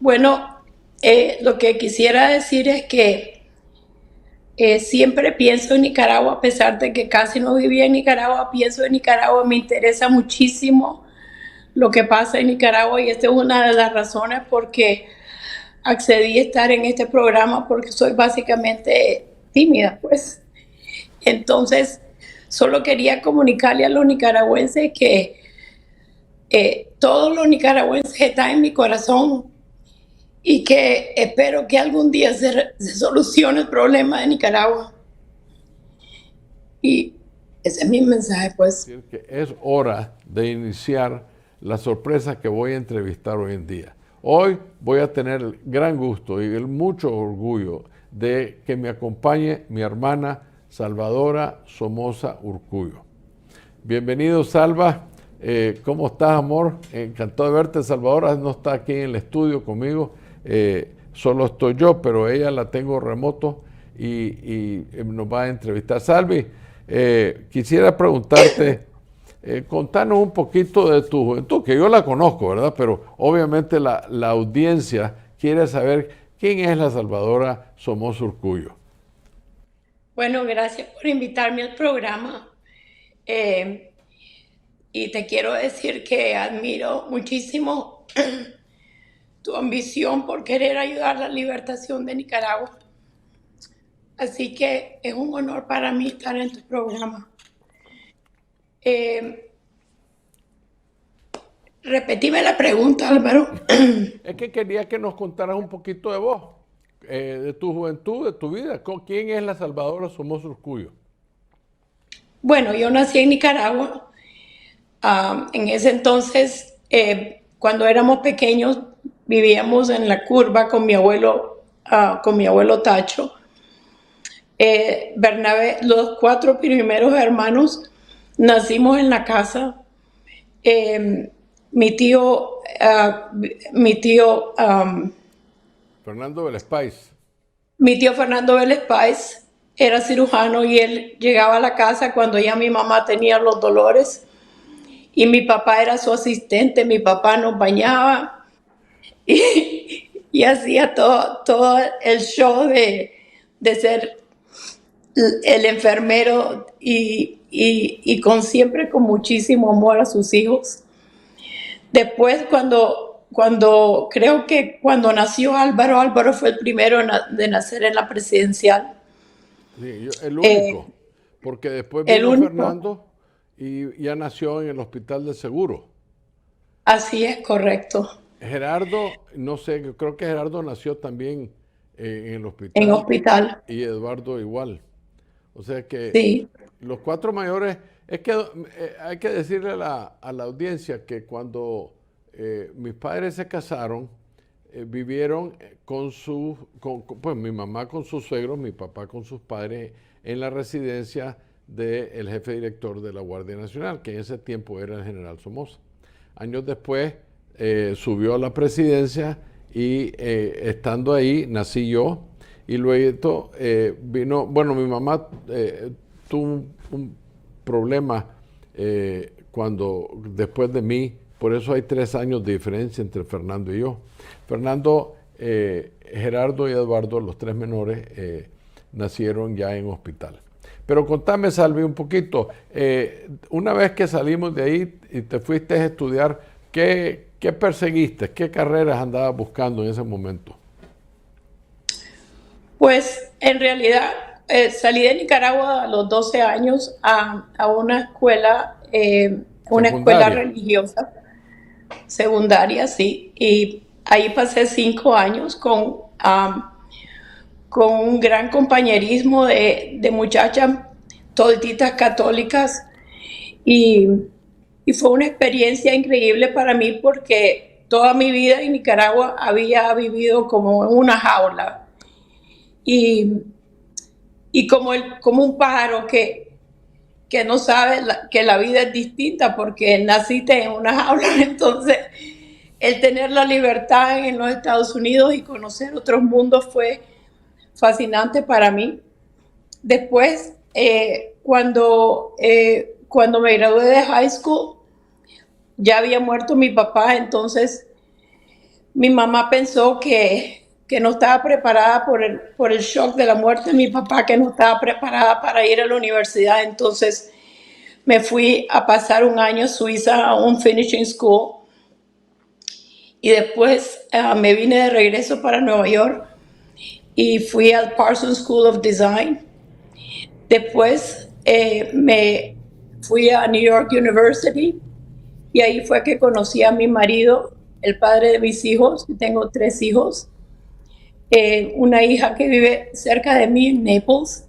Bueno, lo que quisiera decir es que siempre pienso en Nicaragua, a pesar de que casi no vivía en Nicaragua, pienso en Nicaragua, me interesa muchísimo lo que pasa en Nicaragua y esta es una de las razones por que accedí a estar en este programa porque soy básicamente tímida, pues. Entonces, solo quería comunicarle a los nicaragüenses que todos los nicaragüenses están en mi corazón y que espero que algún día se solucione el problema de Nicaragua. Y ese es mi mensaje, pues. Decir que es hora de iniciar la sorpresa que voy a entrevistar hoy en día. Hoy voy a tener el gran gusto y el mucho orgullo de que me acompañe mi hermana Salvadora Somoza Urcullo. Bienvenido, Salva. ¿Cómo estás, amor? Encantado de verte. Salvadora no está aquí en el estudio conmigo, solo estoy yo, pero ella la tengo remoto y nos va a entrevistar. Salvi, quisiera preguntarte, contanos un poquito de tu juventud, que yo la conozco, ¿verdad? Pero obviamente la audiencia quiere saber quién es la Salvadora Somoza Urcullo. Bueno, gracias por invitarme al programa. Eh, y te quiero decir que admiro muchísimo tu ambición por querer ayudar a la libertación de Nicaragua. Así que es un honor para mí estar en tu programa. Eh, repetime la pregunta, Álvaro. Es que quería que nos contaras un poquito de vos, de tu juventud, de tu vida. ¿Quién es la Salvadora Somoza Urcullo? Bueno, yo nací en Nicaragua. En ese entonces, cuando éramos pequeños, vivíamos en la curva con mi abuelo Tacho. Bernabé, los cuatro primeros hermanos nacimos en la casa. Eh, mi tío, mi tío, Fernando Velespáez. mi tío Fernando Vélez Páez era cirujano y él llegaba a la casa cuando ya mi mamá tenía los dolores y mi papá era su asistente. Mi papá nos bañaba y hacía todo el show de ser el enfermero y con siempre con muchísimo amor a sus hijos. Después, cuando creo que cuando nació Álvaro, Álvaro fue el primero de nacer en la presidencial. Sí, el Eh, único, porque después el vino único, Fernando y ya nació en el Hospital del Seguro. así es correcto, Gerardo, no sé, creo que Gerardo nació también en el en hospital hospital, y Eduardo igual. O sea que sí, los cuatro mayores, es que hay que decirle a la audiencia que cuando mis padres se casaron, vivieron pues mi mamá con sus suegros, mi papá con sus padres en la residencia del jefe director de la Guardia Nacional, que en ese tiempo era el general Somoza. Años después subió a la presidencia y estando ahí nací yo y luego vino, bueno, mi mamá tuvo un problema después de mí, por eso hay 3 años de diferencia entre Fernando y yo. Fernando, Gerardo y Eduardo, los tres menores, nacieron ya en hospital. Pero contame, Salvi, un poquito, una vez que salimos de ahí y te fuiste a estudiar, ¿qué perseguiste? ¿Qué carreras andabas buscando en ese momento? pues en realidad salí de Nicaragua a los 12 años a una escuela Secundaria. religiosa secundaria, sí, y ahí pasé 5 años con un gran compañerismo de muchachas todititas católicas y, y fue una experiencia increíble para mí porque toda mi vida en Nicaragua había vivido como en una jaula y, y como un pájaro que no sabe que la vida es distinta porque naciste en una jaula. Entonces, el tener la libertad en los Estados Unidos y conocer otros mundos fue fascinante para mí. Después, cuando me gradué de high school, ya había muerto mi papá, entonces Mi mamá pensó que no estaba preparada por el shock de la muerte de mi papá, que no estaba preparada para ir a la universidad. Entonces me fui a pasar un año a Suiza a un finishing school y después me vine de regreso para Nueva York y fui al Parsons School of Design. Después me fui a New York University y ahí fue que conocí a mi marido, el padre de mis hijos. Tengo 3 hijos. Una hija que vive cerca de mí en Naples.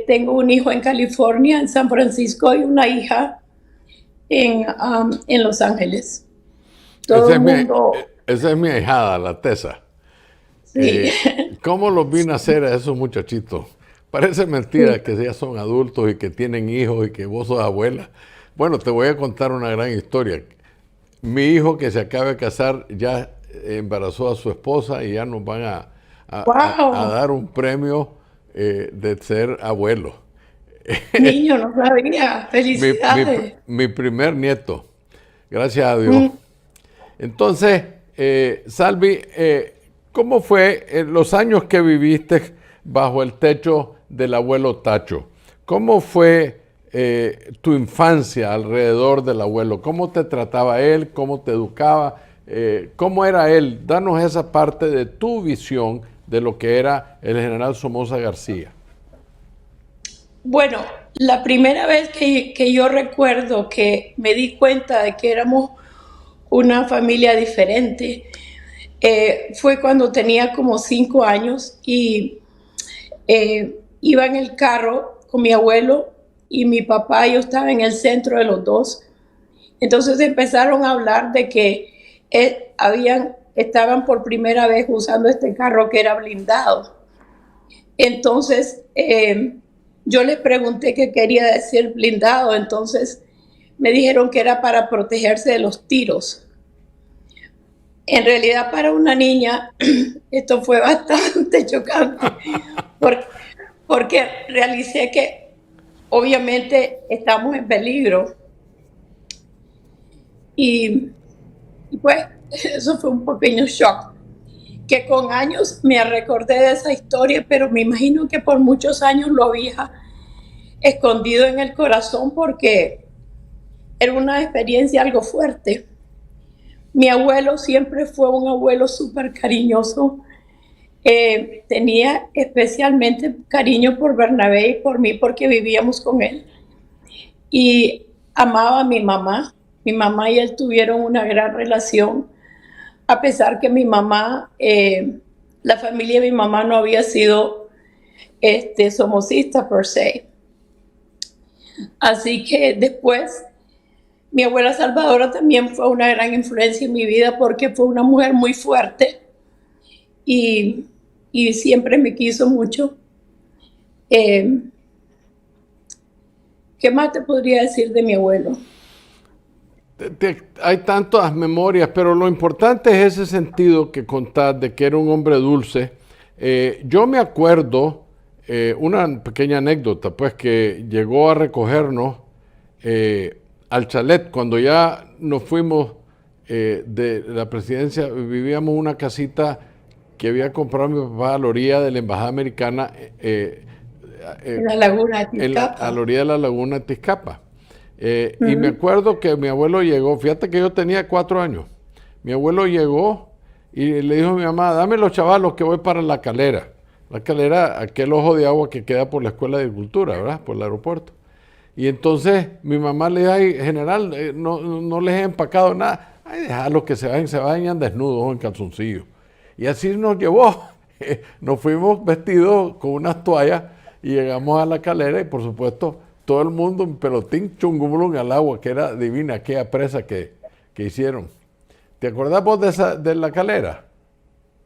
Tengo un hijo en California, en San Francisco, y una hija en Los Ángeles. Todo Esa el es mi, mundo, esa es mi ahijada, la Tessa. sí. ¿Cómo los vine a hacer a esos muchachitos? Parece mentira que ya son adultos y que tienen hijos y que vos sos abuela. Bueno, te voy a contar una gran historia. Mi hijo que se acaba de casar ya embarazó a su esposa y ya nos van a Wow, dar un premio de ser abuelo. niño, no sabía. Mi, mi- Felicidades. mi primer nieto, gracias a Dios. Mm. Entonces, Salvi, ¿cómo fue los años que viviste bajo el techo del abuelo Tacho? ¿Cómo fue tu infancia alrededor del abuelo? ¿Cómo te trataba él? ¿Cómo te educaba? ¿Cómo era él? Danos esa parte de tu visión de lo que era el general Somoza García. Bueno, la primera vez que yo recuerdo que me di cuenta de que éramos una familia diferente fue cuando tenía como 5 años y iba en el carro con mi abuelo y mi papá. Yo estaba en el centro de los dos. Entonces empezaron a hablar de que estaban por primera vez usando este carro que era blindado. Entonces yo les pregunté qué quería decir blindado. Entonces me dijeron que era para protegerse de los tiros. En realidad, para una niña esto fue bastante chocante porque, porque realicé que obviamente estamos en peligro y, y pues eso fue un pequeño shock que con años me recordé de esa historia, pero me imagino que por muchos años lo había escondido en el corazón porque era una experiencia algo fuerte. Mi abuelo siempre fue un abuelo súper cariñoso. Tenía especialmente cariño por Bernabé y por mí porque vivíamos con él. Y amaba a mi mamá. Mi mamá y él tuvieron una gran relación, a pesar que mi mamá, la familia de mi mamá no había sido somocista per se. Así que después mi abuela Salvadora también fue una gran influencia en mi vida porque fue una mujer muy fuerte y, y siempre me quiso mucho. Eh, ¿Qué más te podría decir de mi abuelo? Hay tantas memorias, pero lo importante es ese sentido que contás de que era un hombre dulce. Yo me acuerdo una pequeña anécdota, pues que llegó a recogernos al chalet cuando ya nos fuimos de la presidencia. Vivíamos en una casita que había comprado mi papá a la orilla de la embajada americana, En la laguna de a la Tizcapa. orilla de la laguna de Tizcapa. Y me Mm. acuerdo que mi abuelo llegó, fíjate que yo tenía 4 años. Mi abuelo llegó y le dijo a mi mamá, dame los chavalos que voy para La Calera. La Calera, aquel ojo de agua que queda por la Escuela de Agricultura, ¿verdad? Por el aeropuerto. Y entonces mi mamá le dijo, ay, general, no les he empacado nada. Ay, déjalos que se vayan desnudos o en calzoncillos. Y así nos llevó. Nos fuimos vestidos con unas toallas y llegamos a La Calera y por supuesto todo el mundo en pelotín chungumulum al agua, que era divina aquella presa que hicieron. ¿Te acordás vos de La Calera?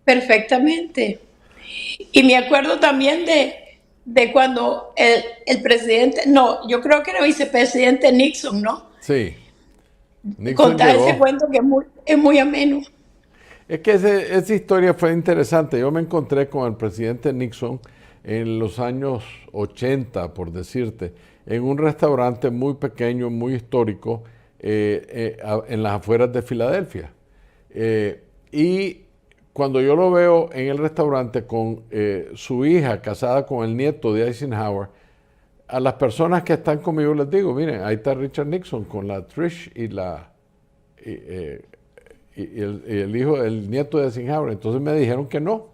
Perfectamente. Y me acuerdo también de cuando el presidente, no, yo creo que era vicepresidente Nixon, ¿no? Sí, Nixon Contar ese llegó. cuento que es muy ameno. Es que esa historia fue interesante. Yo me encontré con el presidente Nixon en los años 80, por decirte, en un restaurante muy pequeño, muy histórico, en las afueras de Filadelfia. Y cuando yo lo veo en el restaurante con su hija casada con el nieto de Eisenhower, a las personas que están conmigo les digo, miren, ahí está Richard Nixon con la Trish y el hijo, el nieto de Eisenhower. Entonces me dijeron que no.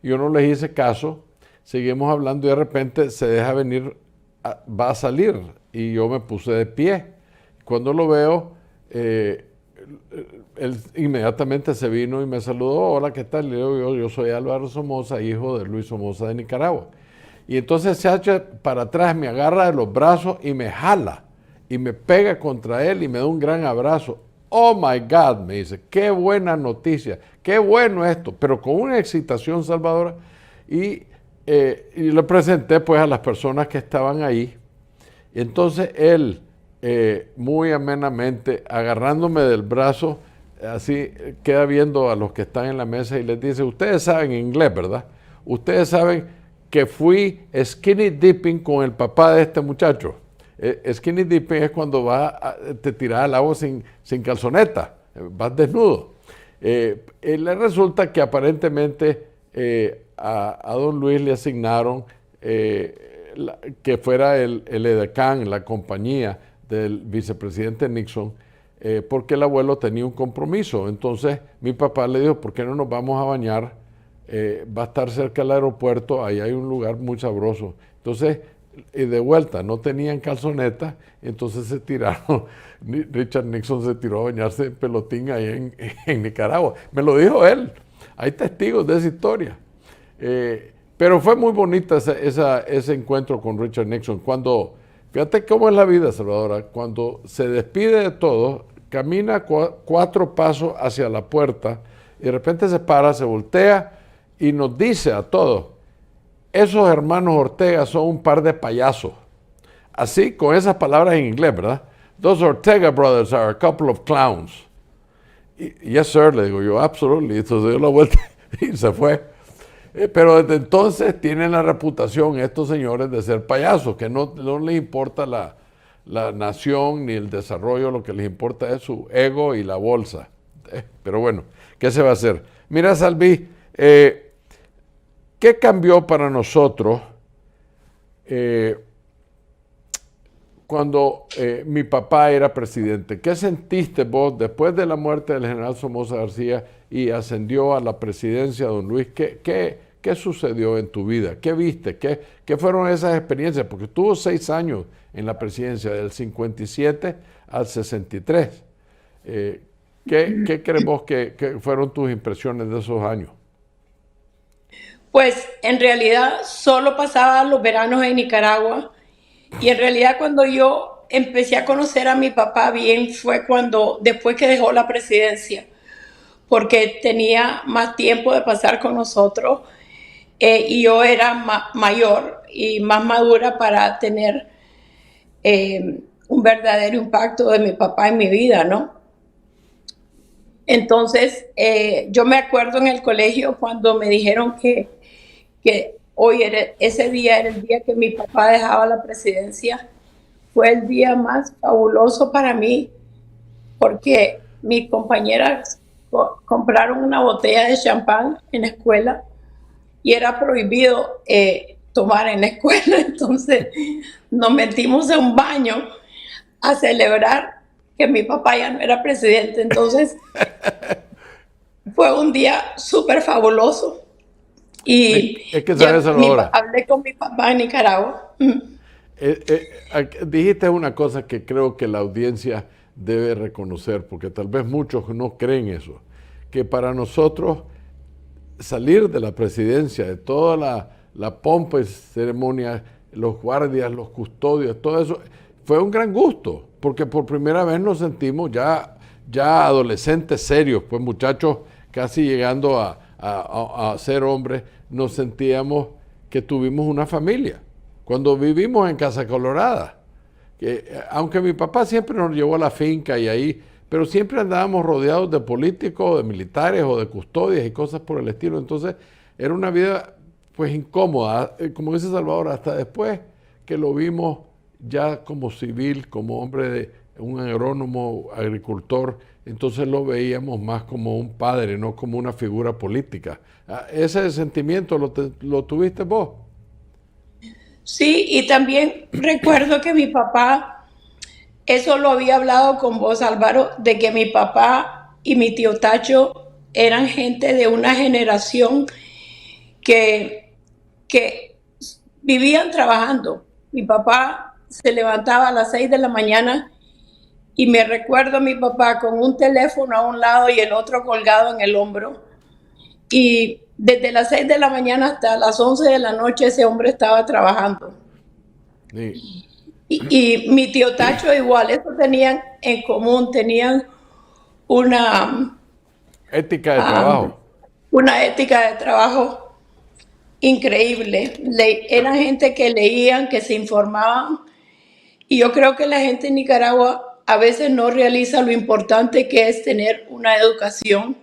Yo no les hice caso, seguimos hablando y de repente se deja venir, va a salir. Y yo me puse de pie. Cuando lo veo, él inmediatamente se vino y me saludó. Hola, ¿qué tal? Le digo, yo soy Álvaro Somoza, hijo de Luis Somoza de Nicaragua. Y entonces se echa para atrás, me agarra de los brazos y me jala. Y me pega contra él y me da un gran abrazo. Oh my God, me dice, qué buena noticia, qué bueno esto, pero con una excitación salvadora. Y le presenté pues a las personas que estaban ahí. Entonces él, muy amenamente, agarrándome del brazo, así queda viendo a los que están en la mesa y les dice, ustedes saben inglés, ¿verdad? Ustedes saben que fui skinny dipping con el papá de este muchacho. Skinny dipping es cuando te tiras al agua sin calzoneta, vas desnudo. Le resulta que aparentemente a don Luis le asignaron que fuera el edecán, la compañía del vicepresidente Nixon, porque el abuelo tenía un compromiso. Entonces mi papá le dijo, ¿por qué no nos vamos a bañar? Va a estar cerca del aeropuerto, ahí hay un lugar muy sabroso. Entonces, de vuelta, no tenían calzoneta, entonces se tiraron, Richard Nixon se tiró a bañarse en pelotín ahí en Nicaragua. Me lo dijo él, hay testigos de esa historia. Pero fue muy bonita ese encuentro con Richard Nixon. Fíjate cómo es la vida, Salvadora, cuando se despide de todos, camina 4 pasos hacia la puerta y de repente se para, se voltea y nos dice a todos, esos hermanos Ortega son un par de payasos. Así, con esas palabras en inglés, ¿verdad? Those Ortega brothers are a couple of clowns. Yes, sir, le digo yo, absolutely. Entonces dio la vuelta y se fue. Pero desde entonces tienen la reputación estos señores de ser payasos, que no les importa la nación ni el desarrollo, lo que les importa es su ego y la bolsa. Pero bueno, ¿qué se va a hacer? Mira, Salvi, ¿qué cambió para nosotros cuando mi papá era presidente? ¿Qué sentiste vos después de la muerte del general Somoza García y ascendió a la presidencia don Luis? ¿Qué sucedió en tu vida? ¿Qué viste? ¿Qué fueron esas experiencias? Porque tuvo 6 años en la presidencia, del 57 al 63. ¿Qué crees vos que fueron tus impresiones de esos años? Pues en realidad solo pasaba los veranos en Nicaragua y en realidad cuando yo empecé a conocer a mi papá bien fue después que dejó la presidencia, porque tenía más tiempo de pasar con nosotros y yo era mayor y más madura para tener un verdadero impacto de mi papá en mi vida, ¿no? Entonces, yo me acuerdo en el colegio cuando me dijeron que ese día era el día que mi papá dejaba la presidencia. Fue el día más fabuloso para mí porque mis compañeras compraron una botella de champán en la escuela y era prohibido tomar en la escuela. Entonces nos metimos en un baño a celebrar que mi papá ya no era presidente. Entonces fue un día súper fabuloso. Y Es que sabes ahora. hablé con mi papá en Nicaragua. Dijiste una cosa que creo que la audiencia debe reconocer, porque tal vez muchos no creen eso, que para nosotros salir de la presidencia, de toda la pompa y ceremonia, los guardias, los custodios, todo eso, fue un gran gusto, porque por primera vez nos sentimos ya adolescentes serios, pues muchachos casi llegando a ser hombres, nos sentíamos que tuvimos una familia. Cuando vivimos en Casa Colorada, aunque mi papá siempre nos llevó a la finca y ahí, pero siempre andábamos rodeados de políticos, de militares o de custodias y cosas por el estilo. Entonces era una vida pues incómoda, como dice Salvador, hasta después que lo vimos ya como civil, como hombre de un agrónomo, agricultor, entonces lo veíamos más como un padre, no como una figura política. ¿Ese sentimiento lo tuviste vos? Sí, y también recuerdo que mi papá, eso lo había hablado con vos, Álvaro, de que mi papá y mi tío Tacho eran gente de una generación que vivían trabajando. Mi papá se levantaba a las 6 de la mañana y me recuerdo a mi papá con un teléfono a un lado y el otro colgado en el hombro. Y desde las 6 de la mañana hasta las 11 de la noche ese hombre estaba trabajando. Sí. Y mi tío Tacho igual, eso tenían en común, tenían una, Ética de um, trabajo. una ética de trabajo increíble. Eran gente que leían, que se informaban. Y yo creo que la gente en Nicaragua a veces no realiza lo importante que es tener una educación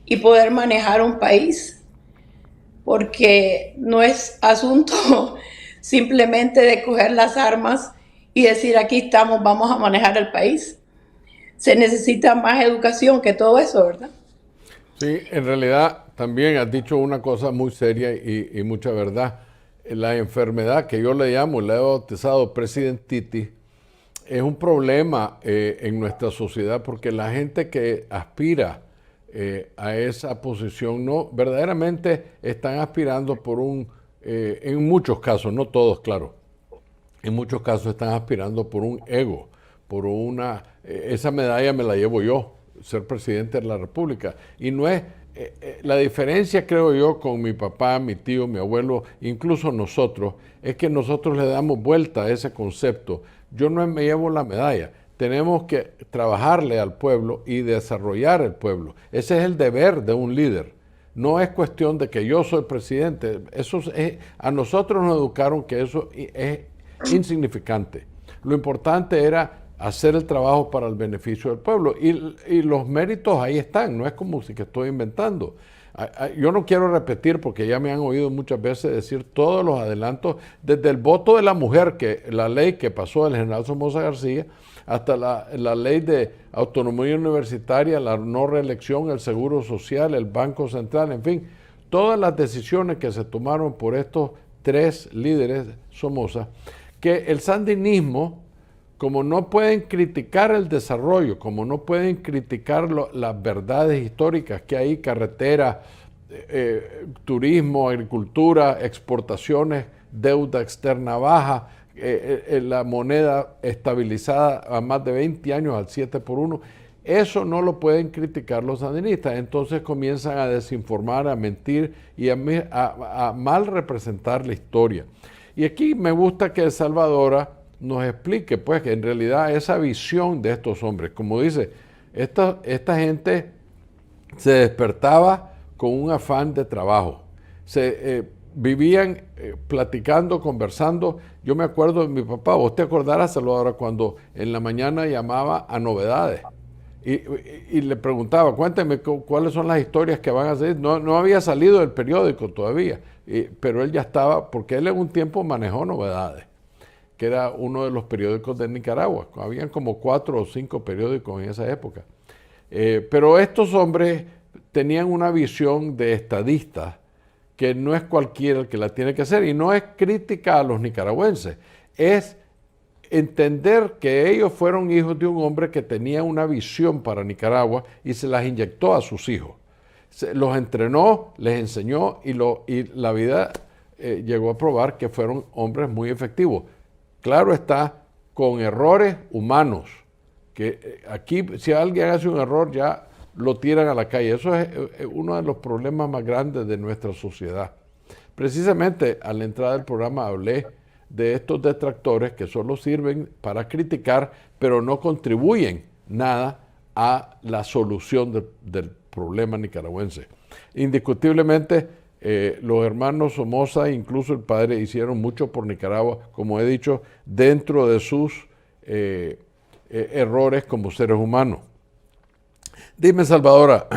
y poder manejar un país, porque no es asunto simplemente de coger las armas y decir aquí estamos, vamos a manejar el país. Se necesita más educación que todo eso, ¿verdad? Sí, en realidad también has dicho una cosa muy seria y mucha verdad. La enfermedad que yo le llamo, le he bautizado presidentitis, es un problema en nuestra sociedad porque la gente que aspira a esa posición no verdaderamente están aspirando por en muchos casos, no todos, claro, en muchos casos están aspirando por un ego, por esa medalla me la llevo yo, ser presidente de la República. Y no es, la diferencia creo yo con mi papá, mi tío, mi abuelo, incluso nosotros, es que nosotros le damos vuelta a ese concepto. Yo no me llevo la medalla, tenemos que trabajarle al pueblo y desarrollar el pueblo. Ese es el deber de un líder. No es cuestión de que yo soy presidente. A nosotros nos educaron que eso es insignificante. Lo importante era hacer el trabajo para el beneficio del pueblo. Y los méritos ahí están, no es como si que estoy inventando. Yo no quiero repetir porque ya me han oído muchas veces decir todos los adelantos, desde el voto de la mujer, que la ley que pasó del general Somoza García, hasta la ley de autonomía universitaria, la no reelección, el seguro social, el Banco Central, en fin, todas las decisiones que se tomaron por estos tres líderes Somoza, que el sandinismo, como no pueden criticar el desarrollo, como no pueden criticar las verdades históricas que hay, carretera, turismo, agricultura, exportaciones, deuda externa baja, la moneda estabilizada a más de 20 años al 7 por 1, eso no lo pueden criticar los sandinistas. Entonces comienzan a desinformar, a mentir y a mal representar la historia. Y aquí me gusta que Salvadora nos explique, pues, que en realidad esa visión de estos hombres, como dice, esta gente se despertaba con un afán de trabajo. Vivían platicando, conversando. Yo me acuerdo de mi papá, vos te acordarás, Salvadora, cuando en la mañana llamaba a novedades y le preguntaba, cuénteme cuáles son las historias que van a salir. No había salido del periódico todavía, pero él ya estaba, porque él en un tiempo manejó Novedades, que era uno de los periódicos de Nicaragua. Habían como 4 o 5 periódicos en esa época. Pero estos hombres tenían una visión de estadistas que no es cualquiera el que la tiene que hacer, y no es crítica a los nicaragüenses, es entender que ellos fueron hijos de un hombre que tenía una visión para Nicaragua y se las inyectó a sus hijos. Los entrenó, les enseñó y la vida llegó a probar que fueron hombres muy efectivos. Claro está, con errores humanos, que aquí si alguien hace un error ya lo tiran a la calle. Eso es uno de los problemas más grandes de nuestra sociedad. Precisamente a la entrada del programa hablé de estos detractores que solo sirven para criticar, pero no contribuyen nada a la solución del problema nicaragüense. Indiscutiblemente, los hermanos Somoza, incluso el padre, hicieron mucho por Nicaragua, como he dicho, dentro de sus errores como seres humanos. Dime, Salvadora,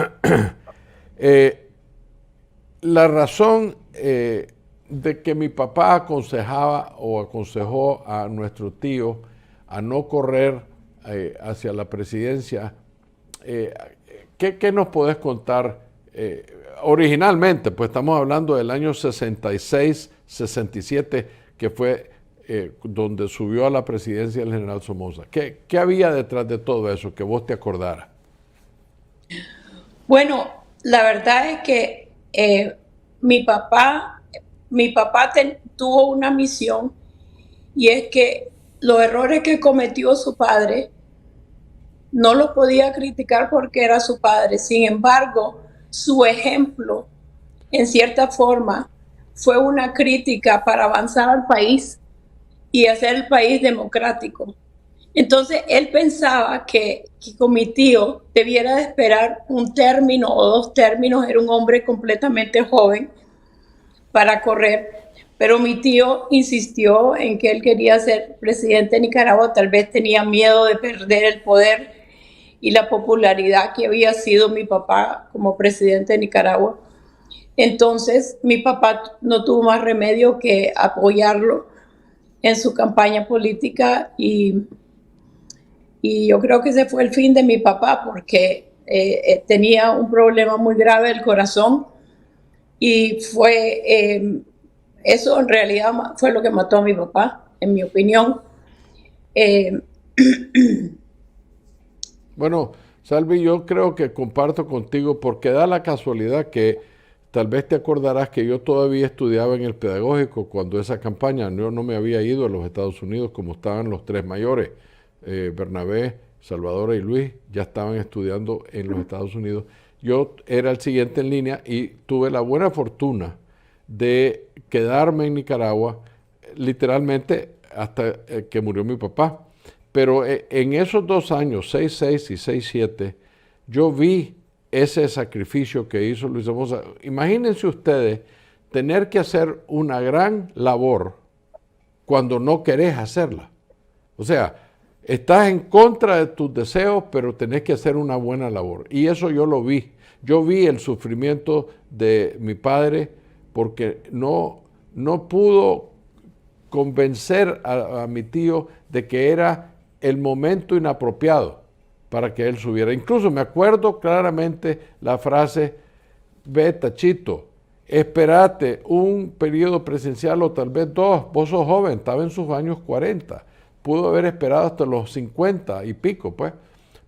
la razón de que mi papá aconsejaba o aconsejó a nuestro tío a no correr hacia la presidencia ¿qué nos podés contar? Originalmente, pues estamos hablando del año 66, 67, que fue donde subió a la presidencia el general Somoza. ¿Qué había detrás de todo eso que vos te acordaras? Bueno, la verdad es que mi papá, tuvo una misión, y es que los errores que cometió su padre no los podía criticar porque era su padre. Sin embargo, su ejemplo, en cierta forma, fue una crítica para avanzar al país y hacer el país democrático. Entonces, él pensaba que con mi tío debiera de esperar un término o dos términos. Era un hombre completamente joven para correr, pero mi tío insistió en que él quería ser presidente de Nicaragua. Tal vez tenía miedo de perder el poder y la popularidad que había sido mi papá como presidente de Nicaragua. Entonces, mi papá no tuvo más remedio que apoyarlo en su campaña política, y yo creo que ese fue el fin de mi papá, porque tenía un problema muy grave del corazón, y eso en realidad fue lo que mató a mi papá, en mi opinión. Eh, Bueno, Salvi, yo creo que comparto contigo porque da la casualidad que tal vez te acordarás que yo todavía estudiaba en el pedagógico cuando esa campaña, yo no me había ido a los Estados Unidos como estaban los tres mayores, Bernabé, Salvador y Luis, ya estaban estudiando en los Estados Unidos. Yo era el siguiente en línea y tuve la buena fortuna de quedarme en Nicaragua literalmente hasta que murió mi papá. Pero en esos 2 años, 6-6 y 6-7, yo vi ese sacrificio que hizo Luis Somoza. Imagínense ustedes tener que hacer una gran labor cuando no querés hacerla. O sea, estás en contra de tus deseos, pero tenés que hacer una buena labor. Y eso yo lo vi. Yo vi el sufrimiento de mi padre porque no pudo convencer a mi tío de que era el momento inapropiado para que él subiera. Incluso me acuerdo claramente la frase: ve, Tachito, espérate un periodo presidencial o tal vez dos, vos sos joven, estaba en sus años 40, pudo haber esperado hasta los 50 y pico, pues,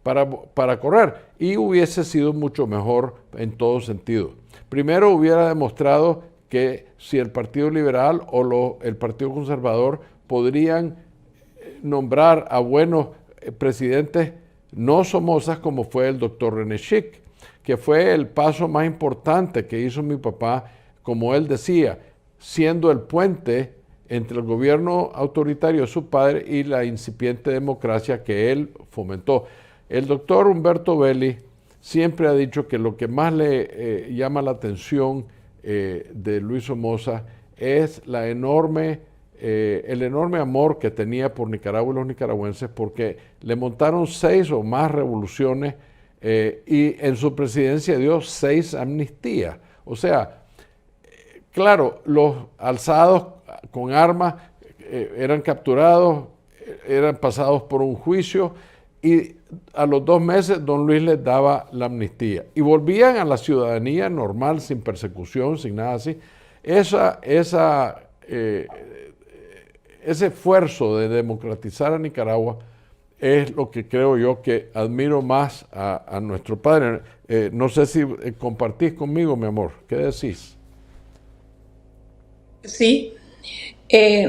para correr, y hubiese sido mucho mejor en todo sentido. Primero hubiera demostrado que si el Partido Liberal o el Partido Conservador podrían nombrar a buenos presidentes no Somozas, como fue el doctor René Schick, que fue el paso más importante que hizo mi papá, como él decía, siendo el puente entre el gobierno autoritario de su padre y la incipiente democracia que él fomentó. El doctor Humberto Belli siempre ha dicho que lo que más le llama la atención de Luis Somoza es el enorme amor que tenía por Nicaragua y los nicaragüenses, porque le montaron 6 o más revoluciones y en su presidencia dio 6 amnistías. O sea, claro, los alzados con armas eran capturados, eran pasados por un juicio, y a los 2 meses don Luis les daba la amnistía y volvían a la ciudadanía normal, sin persecución, sin nada así. Ese esfuerzo de democratizar a Nicaragua es lo que creo yo que admiro más a nuestro padre. No sé si compartís conmigo, mi amor. ¿Qué decís? sí,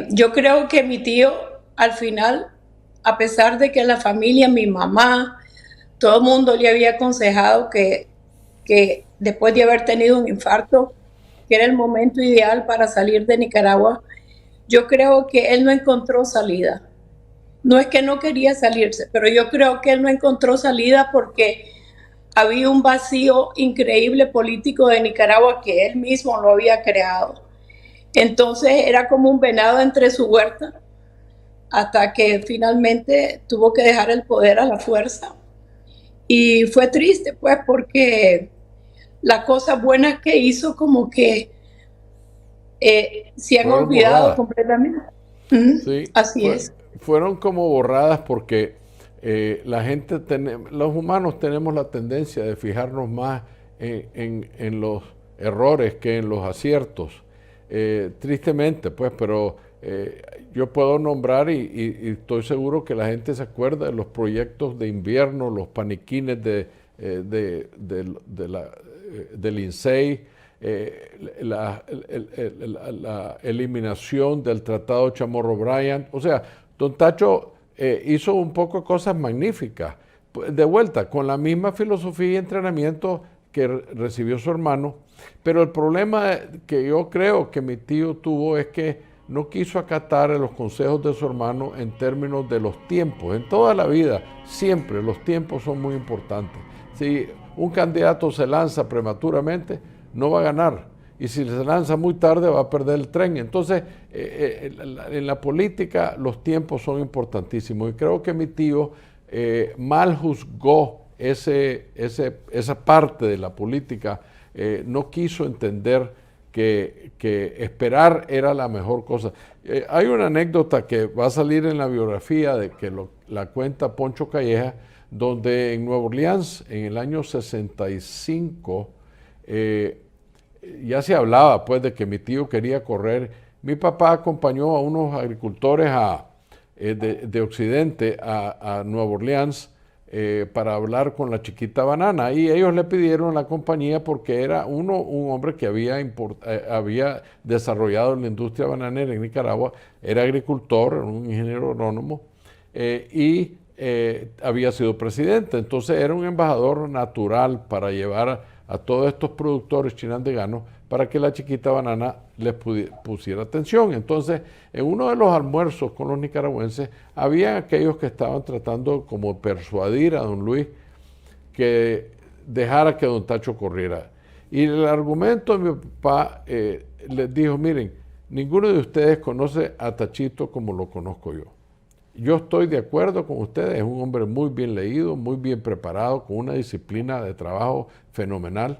yo creo que mi tío, al final, a pesar de que la familia, mi mamá, todo el mundo le había aconsejado que después de haber tenido un infarto, que era el momento ideal para salir de Nicaragua, yo creo que él no encontró salida. No es que no quería salirse, pero yo creo que él no encontró salida porque había un vacío increíble político de Nicaragua que él mismo lo había creado. Entonces era como un venado entre su huerta, hasta que finalmente tuvo que dejar el poder a la fuerza. Y fue triste, pues, porque las cosas buenas que hizo como que se han Fueron olvidado borradas. completamente. Sí, Así es. fueron como borradas porque La gente, los humanos tenemos la tendencia de fijarnos más en los errores que en los aciertos. Tristemente, pues, pero yo puedo nombrar y estoy seguro que la gente se acuerda de los proyectos de invierno, los paniquines del INSEI, la eliminación del Tratado Chamorro-Bryan. O sea, don Tacho hizo un poco cosas magníficas. De vuelta, con la misma filosofía y entrenamiento que recibió su hermano, pero el problema que yo creo que mi tío tuvo es que no quiso acatar los consejos de su hermano en términos de los tiempos. En toda la vida, siempre los tiempos son muy importantes. Si un candidato se lanza prematuramente, no va a ganar. Y si se lanza muy tarde, va a perder el tren. Entonces, en la política, los tiempos son importantísimos. Y creo que mi tío mal juzgó esa parte de la política. No quiso entender que esperar era la mejor cosa. Hay una anécdota que va a salir en la biografía de que la cuenta Poncho Calleja, donde en Nueva Orleans, en el año 65, ya se hablaba pues de que mi tío quería correr. Mi papá acompañó a unos agricultores de Occidente a Nueva Orleans para hablar con la Chiquita Banana, y ellos le pidieron la compañía porque era un hombre que había desarrollado la industria bananera en Nicaragua, era agricultor, un ingeniero agrónomo, y había sido presidente. Entonces era un embajador natural para llevar a todos estos productores chinandeganos para que la Chiquita Banana les pusiera atención. Entonces, en uno de los almuerzos con los nicaragüenses, había aquellos que estaban tratando como persuadir a don Luis que dejara que don Tacho corriera. Y el argumento de mi papá les dijo: miren, ninguno de ustedes conoce a Tachito como lo conozco yo. Yo estoy de acuerdo con ustedes, es un hombre muy bien leído, muy bien preparado, con una disciplina de trabajo fenomenal,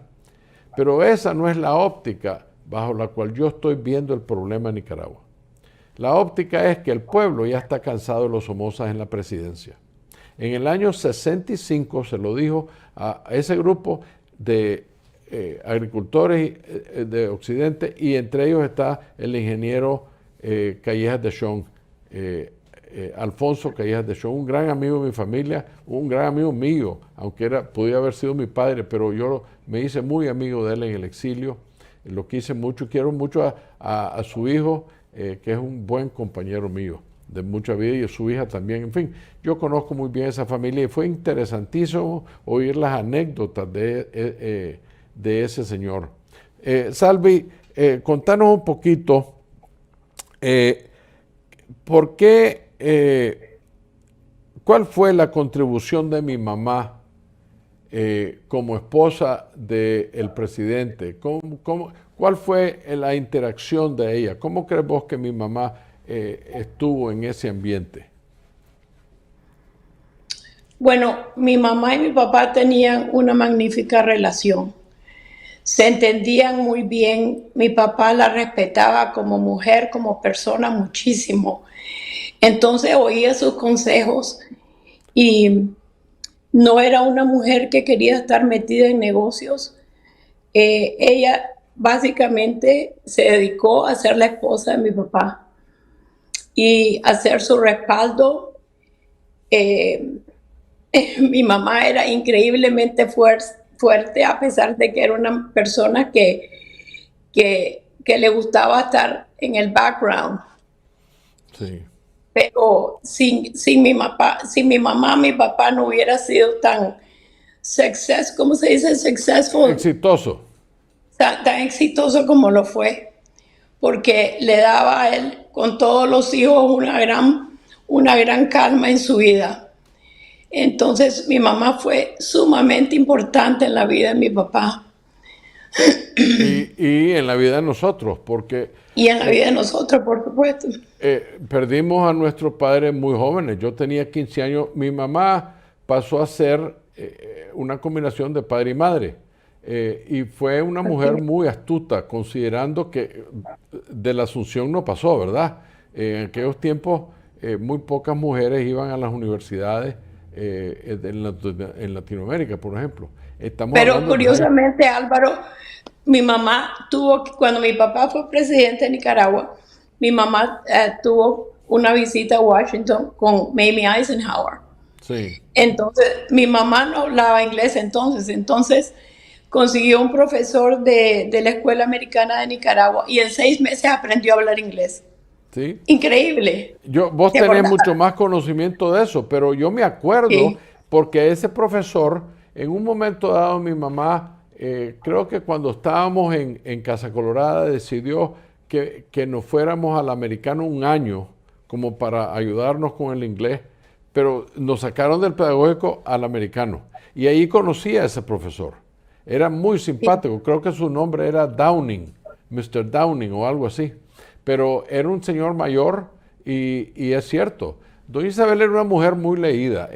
pero esa no es la óptica bajo la cual yo estoy viendo el problema en Nicaragua. La óptica es que el pueblo ya está cansado de los Somozas en la presidencia. En el año 65 se lo dijo a ese grupo de agricultores de Occidente, y entre ellos está el ingeniero Callejas de Chong, Alfonso Callejas de Chong, un gran amigo de mi familia, un gran amigo mío, aunque podía haber sido mi padre, pero yo me hice muy amigo de él en el exilio, lo quise mucho, quiero mucho a su hijo, que es un buen compañero mío de mucha vida, y a su hija también. En fin, yo conozco muy bien esa familia y fue interesantísimo oír las anécdotas de ese señor. Salvi, contanos un poquito, ¿por qué? ¿Cuál fue la contribución de mi mamá como esposa del presidente? ¿Cuál fue la interacción de ella? ¿Cómo crees vos que mi mamá estuvo en ese ambiente? Bueno, mi mamá y mi papá tenían una magnífica relación. Se entendían muy bien. Mi papá la respetaba como mujer, como persona muchísimo. Entonces oía sus consejos y no era una mujer que quería estar metida en negocios. Ella básicamente se dedicó a ser la esposa de mi papá y a ser su respaldo. Mi mamá era increíblemente fuerte, a pesar de que era una persona que le gustaba estar en el background. Sí. Pero sin mi mamá, mi papá no hubiera sido tan ¿cómo se dice? Successful. Exitoso. Tan exitoso como lo fue, porque le daba a él, con todos los hijos, una gran calma en su vida. Entonces mi mamá fue sumamente importante en la vida de mi papá. Y en la vida de nosotros, porque... Y en la vida de nosotros, por supuesto. Perdimos a nuestros padres muy jóvenes. Yo tenía 15 años. Mi mamá pasó a ser una combinación de padre y madre. Y fue una mujer muy astuta, considerando que de la Asunción no pasó, ¿verdad? En aquellos tiempos muy pocas mujeres iban a las universidades en Latinoamérica, por ejemplo. Estamos Pero hablando de curiosamente, Álvaro, mi mamá tuvo, cuando mi papá fue presidente de Nicaragua, mi mamá tuvo una visita a Washington con Mamie Eisenhower. sí, Entonces, mi mamá no hablaba inglés entonces consiguió un profesor de la Escuela Americana de Nicaragua y en 6 meses aprendió a hablar inglés. sí. Increíble. Vos ¿Te tenés acordás? mucho más conocimiento de eso, pero yo me acuerdo Sí, porque ese profesor, en un momento dado, mi mamá, creo que cuando estábamos en Casa Colorada, decidió que nos fuéramos al americano un año como para ayudarnos con el inglés, pero nos sacaron del pedagógico al americano. Y ahí conocí a ese profesor. Era muy sí. simpático, creo que su nombre era Downing, Mr. Downing o algo así. Pero era un señor mayor y es cierto. Doña Isabel era una mujer muy leída.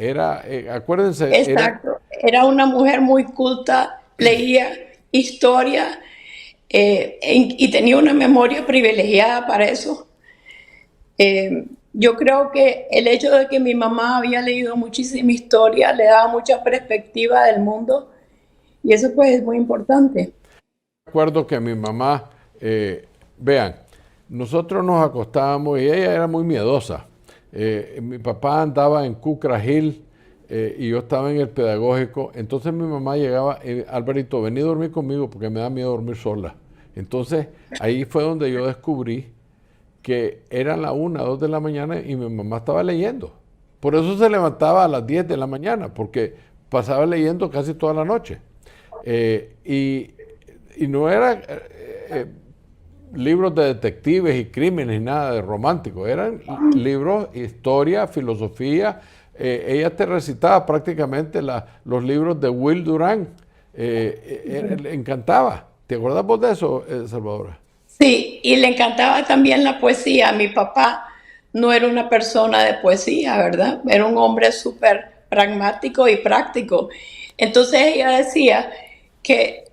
Acuérdense, Exacto. Era una mujer muy culta, leía historia y tenía una memoria privilegiada para eso. Yo creo que el hecho de que mi mamá había leído muchísima historia le daba mucha perspectiva del mundo y eso pues es muy importante. recuerdo que mi mamá, vean, nosotros nos acostábamos y ella era muy miedosa. Mi papá andaba en Cucra Hill y yo estaba en el pedagógico. Entonces mi mamá llegaba, Alvarito, vení a dormir conmigo porque me da miedo dormir sola. Entonces ahí fue donde yo descubrí que eran las 1, 2 de la mañana y mi mamá estaba leyendo. Por eso se levantaba a las 10 de la mañana, porque pasaba leyendo casi toda la noche. Y no era libros de detectives y crímenes, nada de romántico. Eran libros, historia, filosofía. Ella te recitaba prácticamente los libros de Will Durán. Le encantaba. ¿Te acuerdas vos de eso, Salvadora? Sí, y le encantaba también la poesía. Mi papá no era una persona de poesía, ¿verdad? Era un hombre súper pragmático y práctico. Entonces ella decía que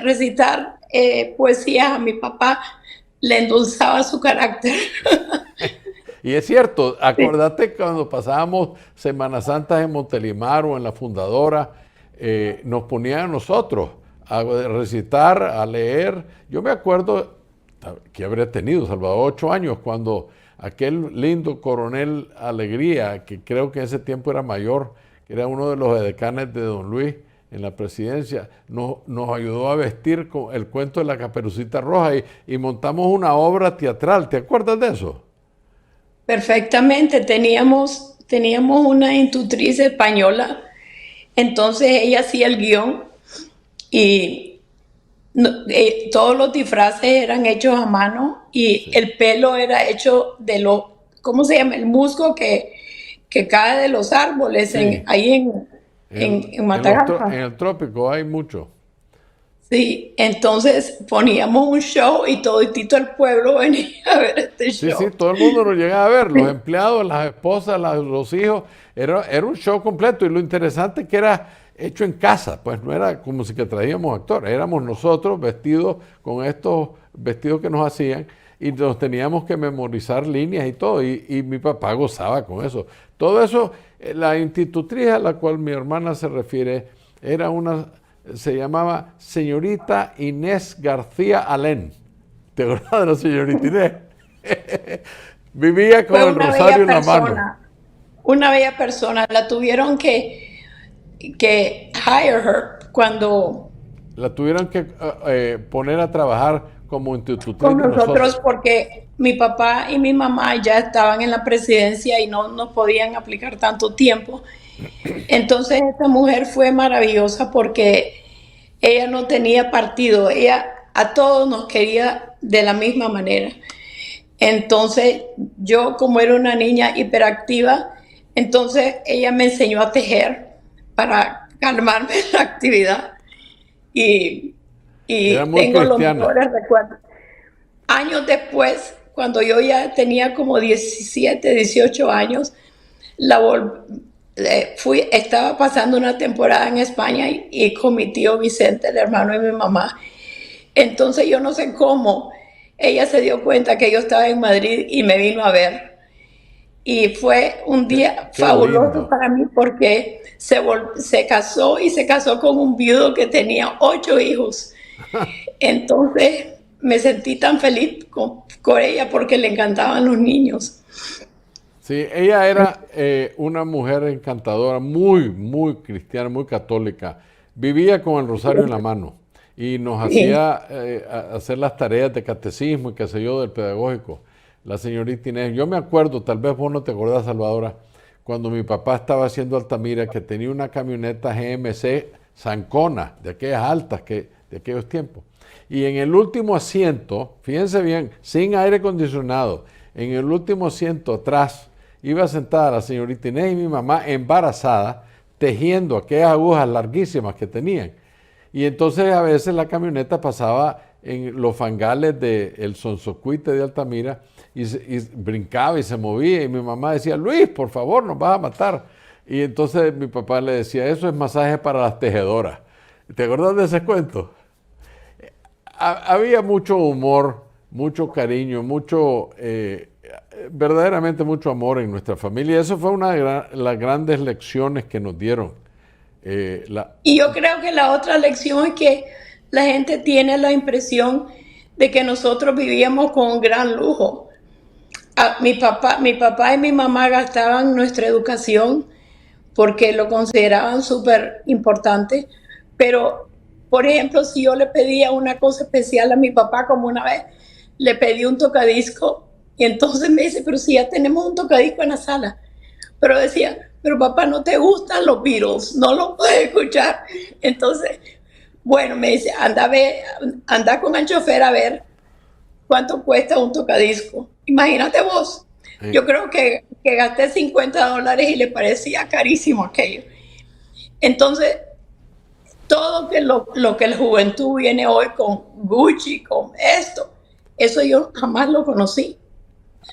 recitar poesías a mi papá le endulzaba su carácter. Y es cierto, Sí. acordate cuando pasábamos Semanas Santas en Montelimar o en la Fundadora, nos ponían a nosotros a recitar, a leer. Yo me acuerdo que habría tenido, Salvador, 8 años, cuando aquel lindo coronel Alegría, que creo que en ese tiempo era mayor, que era uno de los edecanes de Don Luis en la presidencia, nos ayudó a vestir con el cuento de la Caperucita Roja y montamos una obra teatral. ¿Te acuerdas de eso? Perfectamente, teníamos una institutriz española, entonces ella hacía el guión y todos los disfraces eran hechos a mano y Sí. el pelo era hecho de ¿cómo se llama? El musgo que cae de los árboles Sí, ahí en en Matagalpa. el trópico hay mucho. Sí, entonces poníamos un show y toditito el pueblo venía a ver este Sí, sí, show. todo el mundo lo llegaba a ver, los Sí, empleados, las esposas, los hijos, era un show completo y lo interesante que era hecho en casa, pues no era como si que traíamos actores, éramos nosotros vestidos con estos vestidos que nos hacían y nos teníamos que memorizar líneas y todo y mi papá gozaba con eso. Todo eso, la institutriz a la cual mi hermana se refiere se llamaba señorita Inés García Alén. ¿Te acuerdas de la señorita Inés? Vivía fue con el rosario en la mano. una bella persona. La tuvieron que hire her cuando La tuvieron que poner a trabajar como institutriz con de nosotros. nosotros porque mi papá y mi mamá ya estaban en la presidencia y no nos podían aplicar tanto tiempo. Entonces esta mujer fue maravillosa porque ella no tenía partido, ella a todos nos quería de la misma manera. Entonces yo como era una niña hiperactiva, entonces ella me enseñó a tejer para calmarme la actividad y, Era y muy tengo los cristiana. mejores recuerdos. Años después, cuando yo ya tenía como 17, 18 años, la estaba pasando una temporada en España y con mi tío Vicente, el hermano de mi mamá. Entonces yo no sé cómo ella se dio cuenta que yo estaba en Madrid y me vino a ver. y fue un día Qué fabuloso lindo. para mí porque se casó y se casó con un viudo que tenía 8 hijos. Entonces me sentí tan feliz con ella porque le encantaban los niños. Sí, ella era una mujer encantadora, muy, muy cristiana, muy católica. Vivía con el rosario en la mano y nos Sí. hacía hacer las tareas de catecismo y qué sé yo del pedagógico. La señorita Inés, yo me acuerdo, tal vez vos no te acordás, Salvadora, cuando mi papá estaba haciendo Altamira, que tenía una camioneta GMC Zancona, de aquellas altas de aquellos tiempos. Y en el último asiento, fíjense bien, sin aire acondicionado, en el último asiento atrás iba sentada la señorita Inés y mi mamá embarazada, tejiendo aquellas agujas larguísimas que tenían. Y entonces a veces la camioneta pasaba en los fangales del Sonsocuite de Altamira y brincaba y se movía y mi mamá decía, Luis, por favor, nos vas a matar. Y entonces mi papá le decía, eso es masaje para las tejedoras. ¿Te acuerdas de ese cuento? Había mucho humor, mucho cariño, verdaderamente mucho amor en nuestra familia. Eso fue una de las grandes lecciones que nos dieron. Y yo creo que la otra lección es que la gente tiene la impresión de que nosotros vivíamos con un gran lujo. Mi papá y mi mamá gastaban nuestra educación porque lo consideraban súper importante, pero por ejemplo, si yo le pedía una cosa especial a mi papá, como una vez le pedí un tocadisco, y entonces me dice, pero si ya tenemos un tocadisco en la sala, pero decía, pero papá, no te gustan los Beatles, no los puedes escuchar. Entonces, bueno, me dice, anda con el chofer a ver cuánto cuesta un tocadisco. Imagínate vos. Yo Eh, creo que gasté $50 y le parecía carísimo aquello. Entonces, todo lo que la juventud viene hoy con Gucci, con esto, eso yo jamás lo conocí.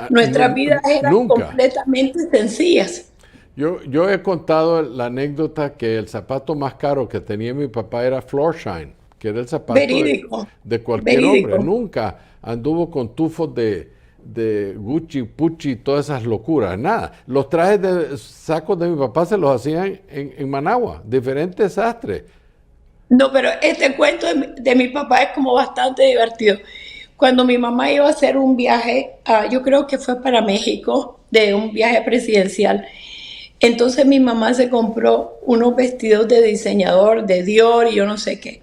Nuestras vidas eran Nunca. completamente sencillas. Yo he contado la anécdota que el zapato más caro que tenía mi papá era Floorshine, que era el zapato Verídico, de cualquier hombre. verídico. Nunca anduvo con tufos de Gucci, Pucci y todas esas locuras. Nada. Los trajes de sacos de mi papá se los hacían en Managua, diferentes sastres. No, pero este cuento de mi papá es como bastante divertido. Cuando mi mamá iba a hacer un viaje, yo creo que fue para México, de un viaje presidencial, entonces mi mamá se compró unos vestidos de diseñador, de Dior y yo no sé qué.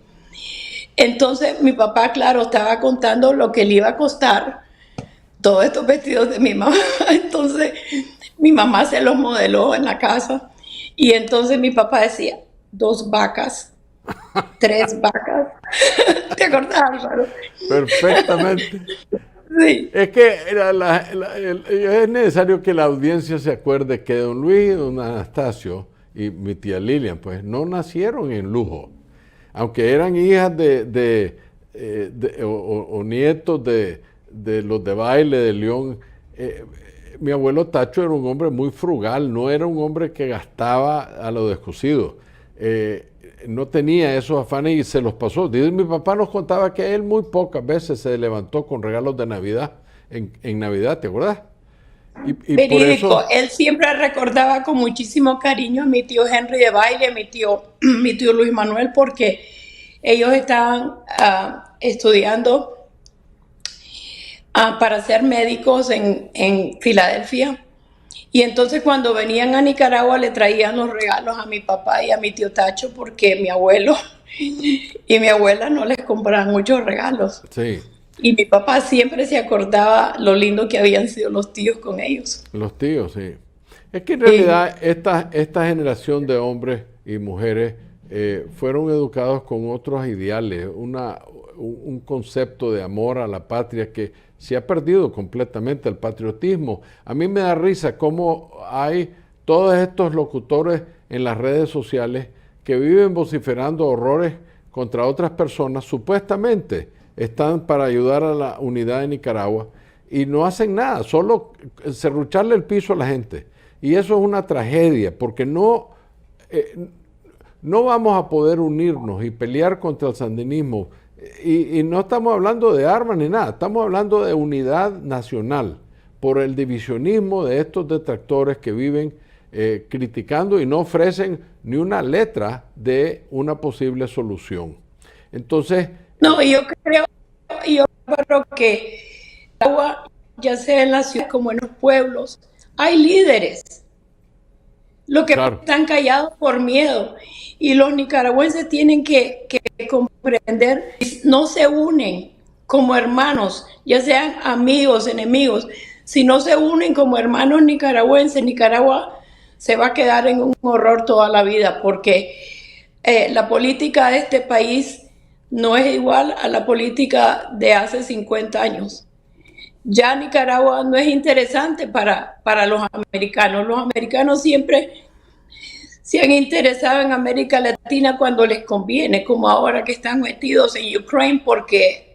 Entonces mi papá, claro, estaba contando lo que le iba a costar todos estos vestidos de mi mamá. Entonces mi mamá se los modeló en la casa y entonces mi papá decía, 2 vacas, 3 vacas. ¿Te acordás, Álvaro? Perfectamente. Sí. Es que es necesario que la audiencia se acuerde que don Luis y don Anastasio y mi tía Lilian, pues no nacieron en lujo. Aunque eran hijas o nietos de los de baile de León, mi abuelo Tacho era un hombre muy frugal, no era un hombre que gastaba a lo descosido. No tenía esos afanes y se los pasó. Mi papá nos contaba que él muy pocas veces se levantó con regalos de Navidad, en Navidad, ¿te acuerdas? Y por Verídico, eso, él siempre recordaba con muchísimo cariño a mi tío Henry de baile, mi tío Luis Manuel, porque ellos estaban estudiando para ser médicos en Filadelfia. Y entonces cuando venían a Nicaragua le traían los regalos a mi papá y a mi tío Tacho porque mi abuelo y mi abuela no les compraban muchos regalos. sí, Y mi papá siempre se acordaba lo lindo que habían sido los tíos con ellos. los tíos, sí. Es que en Sí, realidad esta generación de hombres y mujeres fueron educados con otros ideales, un concepto de amor a la patria que se ha perdido completamente, el patriotismo. A mí me da risa cómo hay todos estos locutores en las redes sociales que viven vociferando horrores contra otras personas, supuestamente están para ayudar a la unidad de Nicaragua y no hacen nada, solo serrucharle el piso a la gente. Y eso es una tragedia, porque no vamos a poder unirnos y pelear contra el sandinismo. Y no estamos hablando de armas ni nada, estamos hablando de unidad nacional por el divisionismo de estos detractores que viven criticando y no ofrecen ni una letra de una posible solución. Entonces, No, yo creo que agua, ya sea en la ciudad como en los pueblos, hay líderes. Lo que claro, están callados por miedo. Y los nicaragüenses tienen que comprender, no se unen como hermanos, ya sean amigos, enemigos. Si no se unen como hermanos nicaragüenses, Nicaragua se va a quedar en un horror toda la vida, porque la política de este país no es igual a la política de hace 50 años. Ya Nicaragua no es interesante para los americanos. Los americanos siempre se han interesado en América Latina cuando les conviene, como ahora que están metidos en Ucrania, porque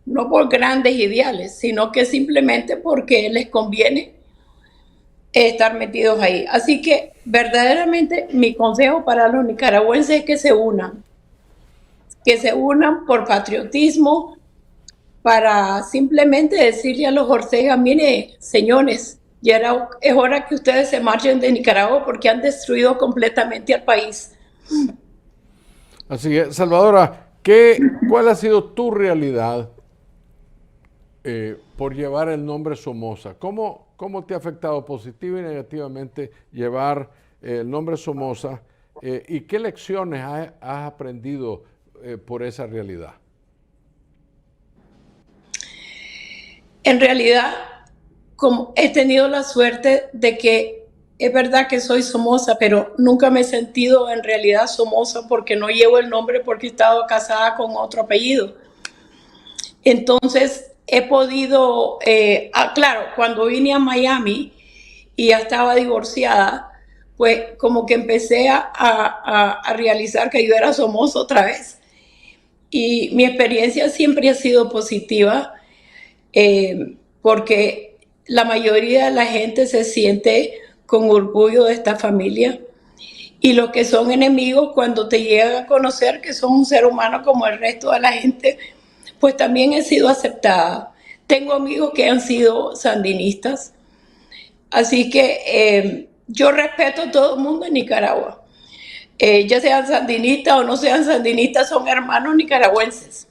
no por grandes ideales, sino que simplemente porque les conviene estar metidos ahí. Así que verdaderamente mi consejo para los nicaragüenses es que se unan por patriotismo, para simplemente decirle a los Ortega, mire, señores, es hora que ustedes se marchen de Nicaragua porque han destruido completamente al país. así que, Salvadora, ¿cuál ha sido tu realidad por llevar el nombre Somoza? ¿Cómo te ha afectado positiva y negativamente llevar el nombre Somoza? ¿Y qué lecciones has aprendido por esa realidad? En realidad, como he tenido la suerte de que es verdad que soy Somoza, pero nunca me he sentido en realidad Somoza porque no llevo el nombre, porque he estado casada con otro apellido. Entonces he podido, claro, cuando vine a Miami y ya estaba divorciada, pues como que empecé a realizar que yo era Somoza otra vez. Y mi experiencia siempre ha sido positiva, porque la mayoría de la gente se siente con orgullo de esta familia, y los que son enemigos, cuando te llegan a conocer que son un ser humano como el resto de la gente, pues también he sido aceptada. Tengo amigos que han sido sandinistas, así que yo respeto a todo el mundo en Nicaragua. Ya sean sandinistas o no sean sandinistas, son hermanos nicaragüenses.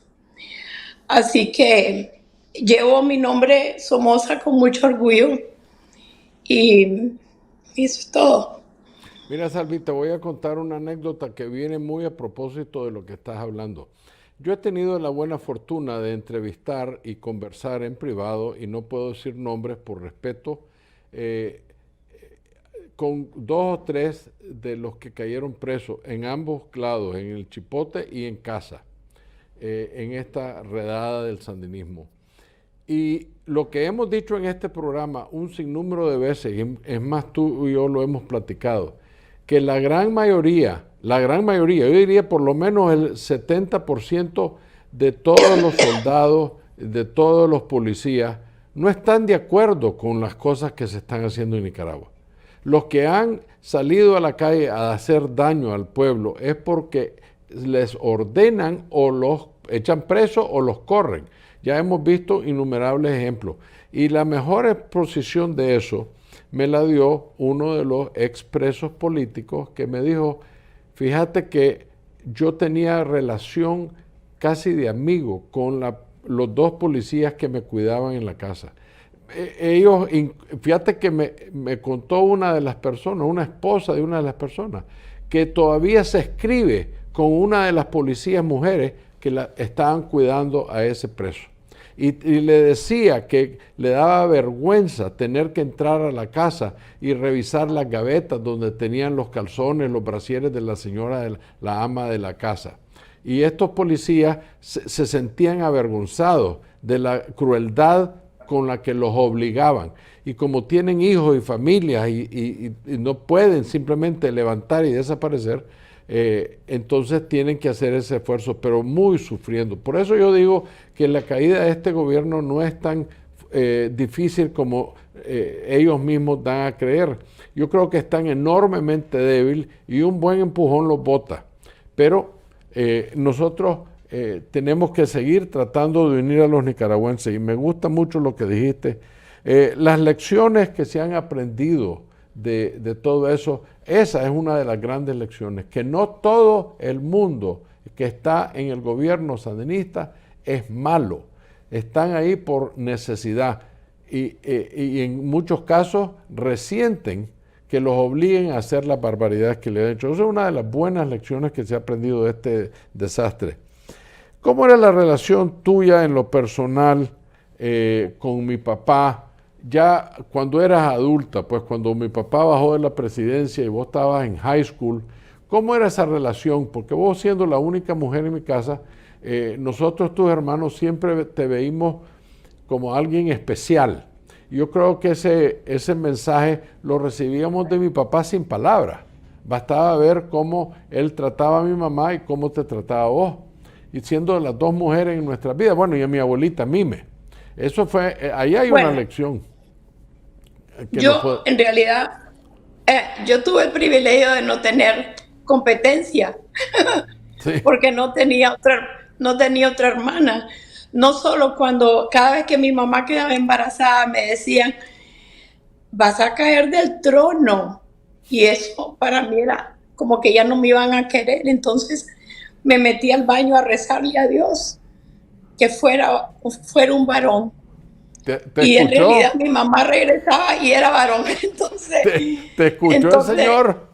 Así que llevo mi nombre Somoza con mucho orgullo, y eso es todo. Mira, Salvi, te voy a contar una anécdota que viene muy a propósito de lo que estás hablando. Yo he tenido la buena fortuna de entrevistar y conversar en privado, y no puedo decir nombres por respeto, con 2 o 3 de los que cayeron presos en ambos lados, en el Chipote y en Casa, en esta redada del sandinismo. Y lo que hemos dicho en este programa un sinnúmero de veces, y es más, tú y yo lo hemos platicado, que la gran mayoría, yo diría por lo menos el 70% de todos los soldados, de todos los policías, no están de acuerdo con las cosas que se están haciendo en Nicaragua. Los que han salido a la calle a hacer daño al pueblo es porque les ordenan o los echan presos o los corren. Ya hemos visto innumerables ejemplos. Y la mejor exposición de eso me la dio uno de los expresos políticos que me dijo, fíjate que yo tenía relación casi de amigo con los 2 policías que me cuidaban en la casa. Ellos, fíjate que me contó una de las personas, una esposa de una de las personas, que todavía se escribe con una de las policías mujeres que estaban cuidando a ese preso. Y le decía que le daba vergüenza tener que entrar a la casa y revisar las gavetas donde tenían los calzones, los brasieres de la señora, la ama de la casa. Y estos policías se sentían avergonzados de la crueldad con la que los obligaban. Y como tienen hijos y familias y no pueden simplemente levantar y desaparecer, entonces tienen que hacer ese esfuerzo, pero muy sufriendo. Por eso yo digo que la caída de este gobierno no es tan difícil como ellos mismos dan a creer. Yo creo que están enormemente débiles y un buen empujón los bota. Pero nosotros tenemos que seguir tratando de unir a los nicaragüenses. Y me gusta mucho lo que dijiste Las lecciones que se han aprendido de todo eso, esa es una de las grandes lecciones, que no todo el mundo que está en el gobierno sandinista es malo, están ahí por necesidad y en muchos casos resienten que los obliguen a hacer las barbaridades que le han hecho. Esa es una de las buenas lecciones que se ha aprendido de este desastre. ¿Cómo era la relación tuya en lo personal con mi papá? Ya cuando eras adulta, pues cuando mi papá bajó de la presidencia y vos estabas en high school, ¿cómo era esa relación? Porque vos siendo la única mujer en mi casa, nosotros tus hermanos siempre te veíamos como alguien especial. Yo creo que ese mensaje lo recibíamos de mi papá sin palabras. Bastaba ver cómo él trataba a mi mamá y cómo te trataba a vos. Y siendo las dos mujeres en nuestras vidas, bueno, y a mi abuelita Mime. Eso fue, ahí hay una lección. En realidad, yo tuve el privilegio de no tener competencia, Sí. porque no tenía otra hermana. No solo cada vez que mi mamá quedaba embarazada me decían, vas a caer del trono. Y eso para mí era como que ya no me iban a querer. Entonces me metí al baño a rezarle a Dios que fuera un varón. Y en realidad mi mamá regresaba y era varón. Entonces, ¿Te escuchó el Señor?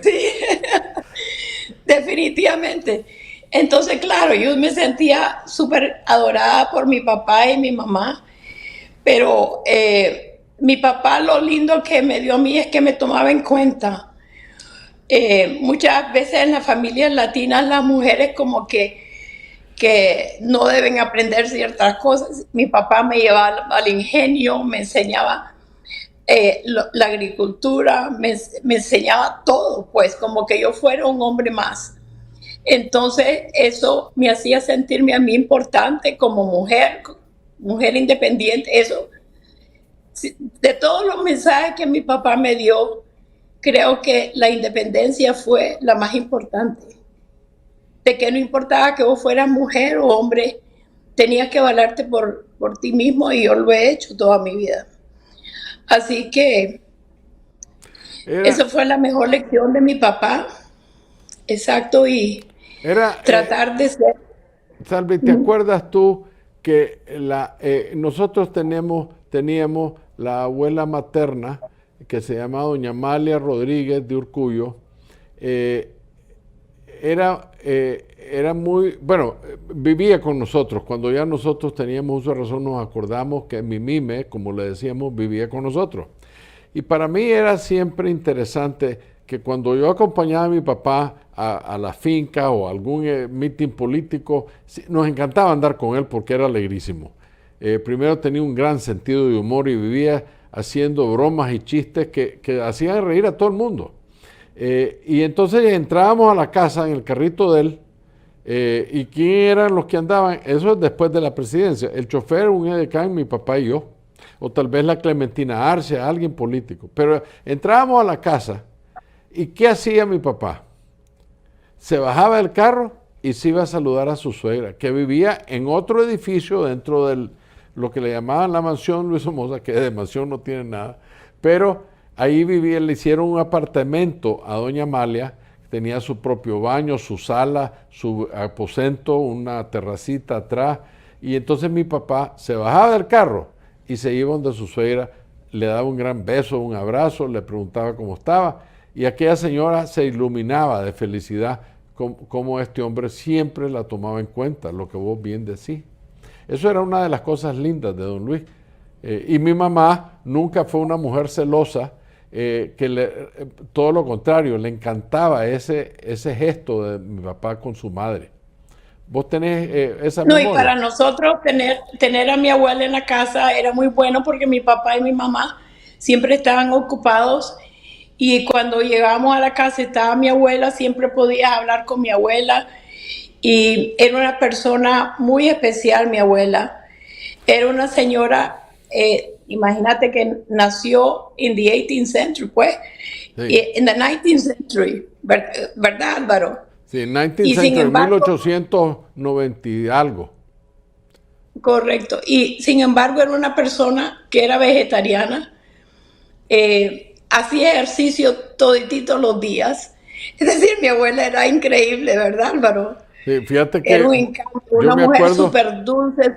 Sí, definitivamente. Entonces, claro, yo me sentía súper adorada por mi papá y mi mamá, pero mi papá lo lindo que me dio a mí es que me tomaba en cuenta. Muchas veces en las familias latinas las mujeres como que no deben aprender ciertas cosas. Mi papá me llevaba al ingenio, me enseñaba la agricultura, me enseñaba todo, pues como que yo fuera un hombre más. Entonces eso me hacía sentirme a mí importante como mujer independiente. Eso, de todos los mensajes que mi papá me dio, creo que la independencia fue la más importante. De que no importaba que vos fueras mujer o hombre, tenías que valerte por ti mismo, y yo lo he hecho toda mi vida. Así que esa fue la mejor lección de mi papá. Exacto, y tratar de ser... Salvi, ¿te acuerdas tú que nosotros teníamos la abuela materna que se llamaba doña Amalia Rodríguez de Urcuyo? Era muy, bueno, vivía con nosotros. Cuando ya nosotros teníamos uso de razón, nos acordamos que mi Mime, como le decíamos, vivía con nosotros. Y para mí era siempre interesante que cuando yo acompañaba a mi papá a la finca o a algún meeting político, nos encantaba andar con él porque era alegrísimo. Primero tenía un gran sentido de humor y vivía haciendo bromas y chistes que hacían reír a todo el mundo. Y entonces entrábamos a la casa en el carrito de él. ¿Y quién eran los que andaban? Eso es después de la presidencia. El chofer, un edecán, mi papá y yo. O tal vez la Clementina Arce, alguien político. Pero entrábamos a la casa y ¿qué hacía mi papá? Se bajaba del carro y se iba a saludar a su suegra, que vivía en otro edificio dentro de lo que le llamaban la mansión Luis Somoza, que de mansión no tiene nada, pero ahí vivía, le hicieron un apartamento a doña Amalia, tenía su propio baño, su sala, su aposento, una terracita atrás, y entonces mi papá se bajaba del carro y se iba donde su suegra, le daba un gran beso, un abrazo, le preguntaba cómo estaba, y aquella señora se iluminaba de felicidad como este hombre siempre la tomaba en cuenta, lo que vos bien decís. Eso era una de las cosas lindas de don Luis. Y mi mamá nunca fue una mujer celosa, todo lo contrario, le encantaba ese gesto de mi papá con su madre. ¿Vos tenés esa memoria? No, y para nosotros tener a mi abuela en la casa era muy bueno porque mi papá y mi mamá siempre estaban ocupados, y cuando llegábamos a la casa estaba mi abuela, siempre podías hablar con mi abuela, y era una persona muy especial mi abuela. Era una señora, imagínate que nació en the 18th century, pues, en the 19th century, ¿verdad, Álvaro? Sí, 19th century, 1890 y algo. correcto. Y sin embargo era una persona que era vegetariana, hacía ejercicio todititos los días. Es decir, mi abuela era increíble, ¿verdad, Álvaro? Sí, fíjate Era que un encanto, yo una me mujer acuerdo, súper dulce.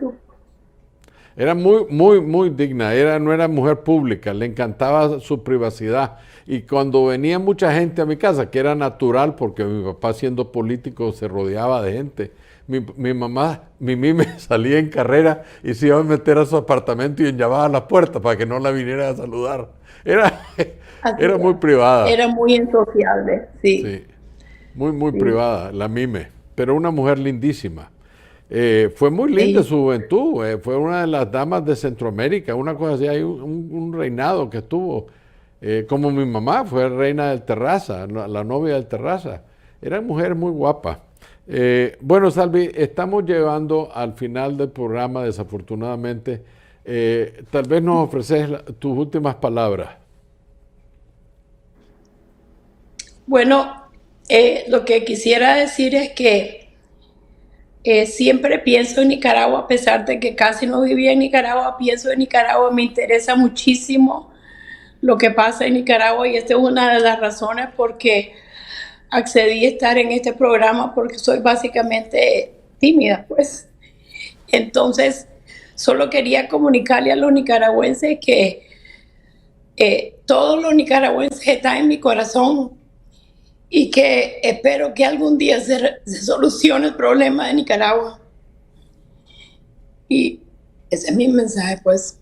era muy, muy, muy digna, no era mujer pública, le encantaba su privacidad. Y cuando venía mucha gente a mi casa, que era natural porque mi papá siendo político se rodeaba de gente, mi mamá, mi mime salía en carrera y se iba a meter a su apartamento y llamaba a la puerta para que no la viniera a saludar. Era, Así era muy privada, era muy insociable, sí, sí, muy, muy sí, privada, la mime, pero una mujer lindísima. Fue muy linda sí. su juventud, fue una de las damas de Centroamérica, una cosa así, hay un reinado que tuvo, como mi mamá fue reina del Terraza, la novia del Terraza, era mujer muy guapa. Bueno, Salvi, estamos llegando al final del programa, desafortunadamente. Tal vez nos ofreces tus últimas palabras. Bueno, lo que quisiera decir es que siempre pienso en Nicaragua, a pesar de que casi no vivía en Nicaragua, pienso en Nicaragua, me interesa muchísimo lo que pasa en Nicaragua y esta es una de las razones por que accedí a estar en este programa, porque soy básicamente tímida, pues. Entonces, solo quería comunicarle a los nicaragüenses que todos los nicaragüenses están en mi corazón y que espero que algún día se solucione el problema de Nicaragua. Y ese es mi mensaje, pues.